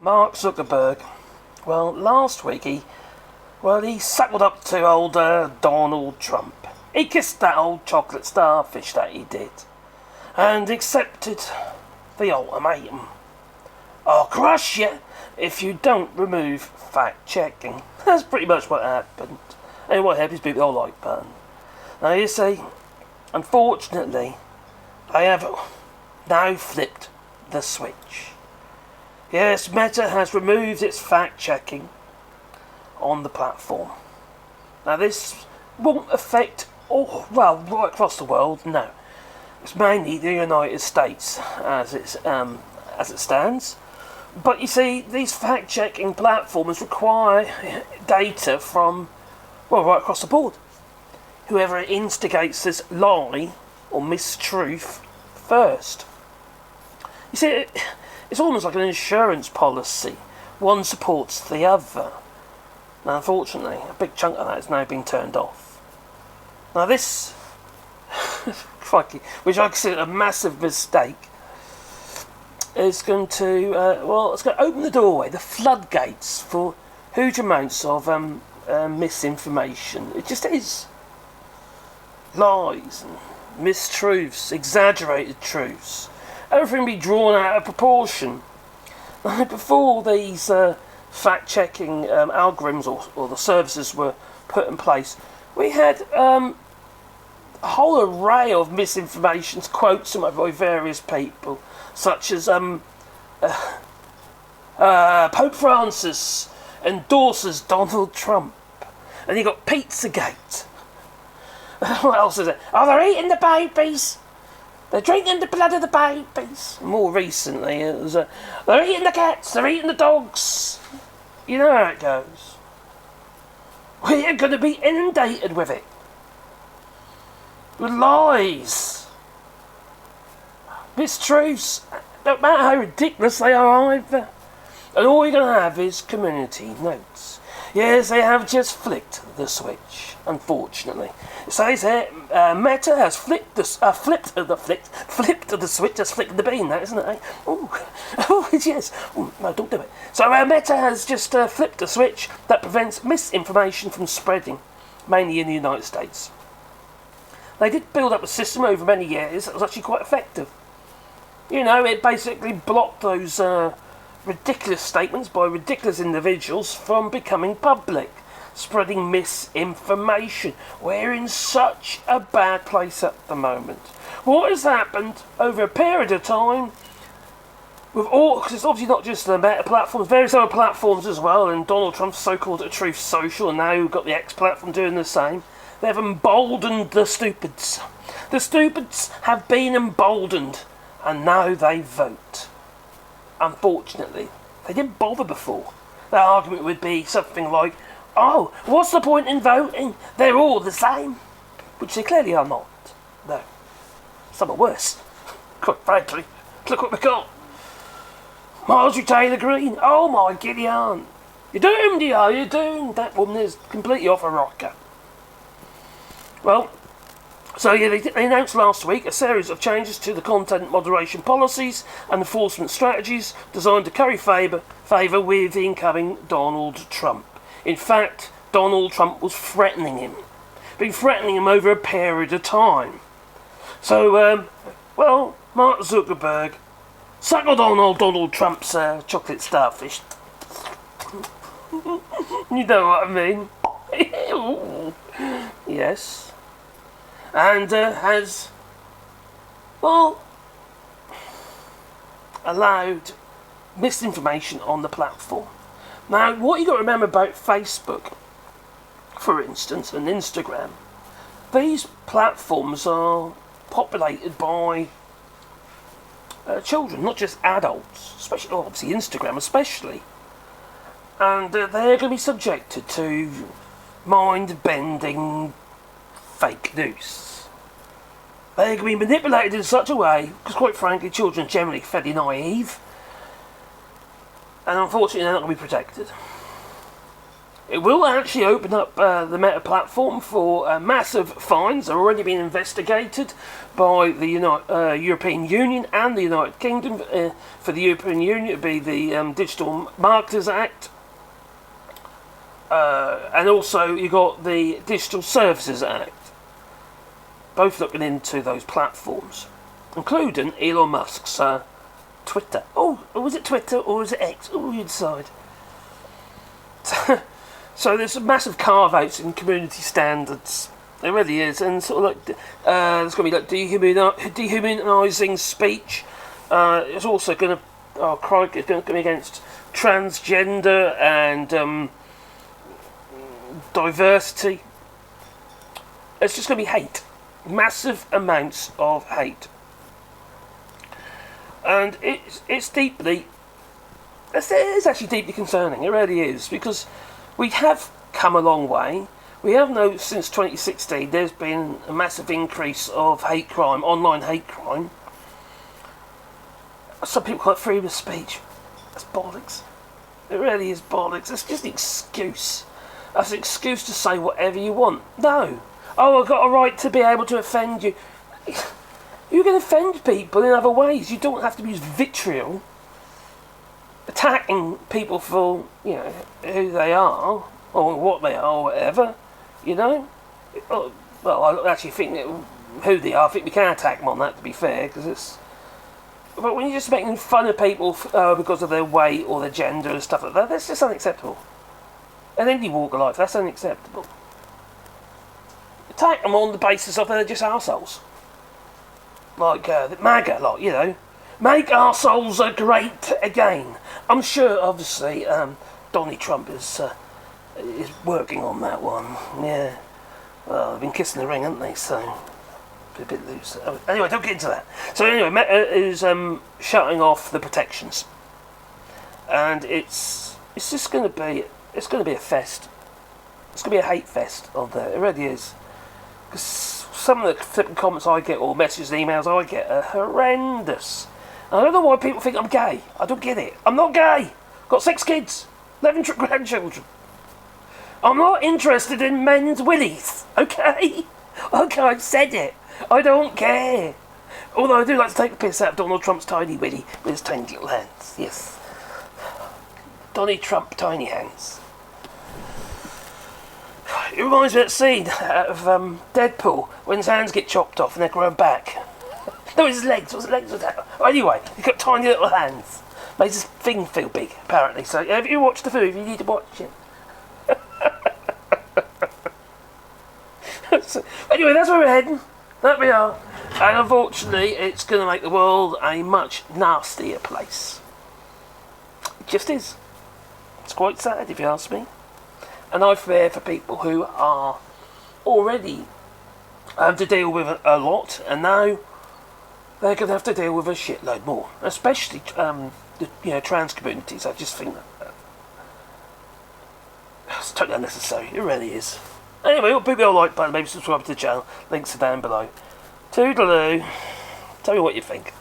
Mark Zuckerberg. Well, last week he suckled up to old Donald Trump. He kissed that old chocolate starfish that he did, and accepted the ultimatum. I'll crush you if you don't remove fact-checking. That's pretty much what happened. And what happened is people all like button. Now you see, unfortunately, I have now flipped the switch. Yes, Meta has removed its fact-checking on the platform. Now this won't affect right across the world, no. It's mainly the United States as it stands. But you see, these fact-checking platforms require data from, right across the board. Whoever instigates this lie or mistruth first. You see, it's almost like an insurance policy. One supports the other. Now, unfortunately, a big chunk of that has now been turned off. Now this, crikey, which I consider a massive mistake, is going to, it's going to open the doorway, the floodgates for huge amounts of misinformation. It just is. Lies and mistruths, exaggerated truths. Everything be drawn out of proportion. Before these fact-checking algorithms or the services were put in place, we had a whole array of misinformation, quotes by various people, such as Pope Francis endorses Donald Trump, and you got Pizzagate. What else is it? Oh, they're eating the babies. They're drinking the blood of the babies. More recently, it was they're eating the cats. They're eating the dogs. You know how it goes. We're going to be inundated with it. With lies. Mistruths. Don't matter how ridiculous they are either. And all you're going to have is community notes. Yes, they have just flicked the switch, unfortunately. It says here, Meta has flipped the switch, just flicked the bean, that, isn't it? Oh, yes. Ooh, no, don't do it. So Meta has just flipped the switch that prevents misinformation from spreading, mainly in the United States. They did build up a system over many years that was actually quite effective. You know, it basically blocked those ridiculous statements by ridiculous individuals from becoming public, spreading misinformation. We're in such a bad place at the moment. What has happened over a period of time with because it's obviously not just the Meta platforms, various other platforms as well, and Donald Trump's so-called Truth Social, and now we've got the X platform doing the same. They've emboldened the stupids. The stupids have been emboldened, and now they vote. Unfortunately, they didn't bother before. Their argument would be something like, oh, what's the point in voting? They're all the same. Which they clearly are not. No. Some are worse. Quite frankly, look what we got. Marjorie Taylor Greene. Oh my giddy aunt. You're doomed, you are. You're doomed. That woman is completely off a rocker. Well, so yeah, they announced last week a series of changes to the content moderation policies and enforcement strategies designed to curry favour with the incoming Donald Trump. In fact, Donald Trump was threatening him. Been threatening him over a period of time. So, Mark Zuckerberg suckled on old Donald Trump's chocolate starfish. You know what I mean? Yes. And has, allowed misinformation on the platform. Now, what you got to remember about Facebook, for instance, and Instagram, these platforms are populated by children, not just adults, especially, obviously Instagram especially. And they're going to be subjected to mind-bending fake news. They can be manipulated in such a way, because quite frankly, children are generally fairly naive, and unfortunately they're not going to be protected. It will actually open up the Meta platform for massive fines. They're already being investigated by the European Union and the United Kingdom. For the European Union, it would be the Digital Marketers Act. And also you got the Digital Services Act. Both looking into those platforms, including Elon Musk's Twitter. Oh, was it Twitter or was it X? Oh, you decide. So there's some massive carve-outs in community standards. There really is, and sort of like there's going to be like dehumanising speech. It's also going to, oh crikey, it's going to be against transgender and diversity. It's just going to be hate, massive amounts of hate, and it's actually deeply concerning. It really is, because we have come a long way. We have known since 2016 there's been a massive increase of hate crime, online hate crime. Some people call it freedom of speech. That's bollocks. It really is bollocks. It's just an excuse. That's an excuse to say whatever you want. No. Oh, I've got a right to be able to offend you. You can offend people in other ways. You don't have to use vitriol. Attacking people for, who they are, or what they are, or whatever, Well, I actually think that who they are, I think we can attack them on that, to be fair, because it's... But when you're just making fun of people because of their weight or their gender and stuff like that, that's just unacceptable. In any walk of life, that's unacceptable. Attack them on the basis of they're just arseholes. Like MAGA, Make arseholes great again. I'm sure, obviously, Donald Trump is working on that one. Yeah. Well, they've been kissing the ring, haven't they? So, a bit loose. Anyway, don't get into that. So anyway, Meta is shutting off the protections, and it's just going to be a fest. It's going to be a hate fest on there. It really is. Because some of the flipping comments I get, or messages and emails I get, are horrendous. I don't know why people think I'm gay. I don't get it. I'm not gay. Got 6 kids, 11 grandchildren. I'm not interested in men's willies. Okay? Okay, I've said it. I don't care. Although I do like to take the piss out of Donald Trump's tiny willy with his tiny little hands. Yes. Donald Trump tiny hands. It reminds me of that scene out of Deadpool when his hands get chopped off and they're growing back. No, his legs. What's his legs? Was that? Anyway, he's got tiny little hands. Makes his thing feel big, apparently. So if you watch the movie, you need to watch it. So, anyway, that's where we're heading. That we are. And unfortunately, it's going to make the world a much nastier place. It just is. It's quite sad, if you ask me. And I fear for people who are already having to deal with a lot, and now they're going to have to deal with a shitload more. Especially the trans communities. I just think that it's totally unnecessary. It really is. Anyway, what people like, maybe subscribe to the channel. Links are down below. Toodaloo. Tell me what you think.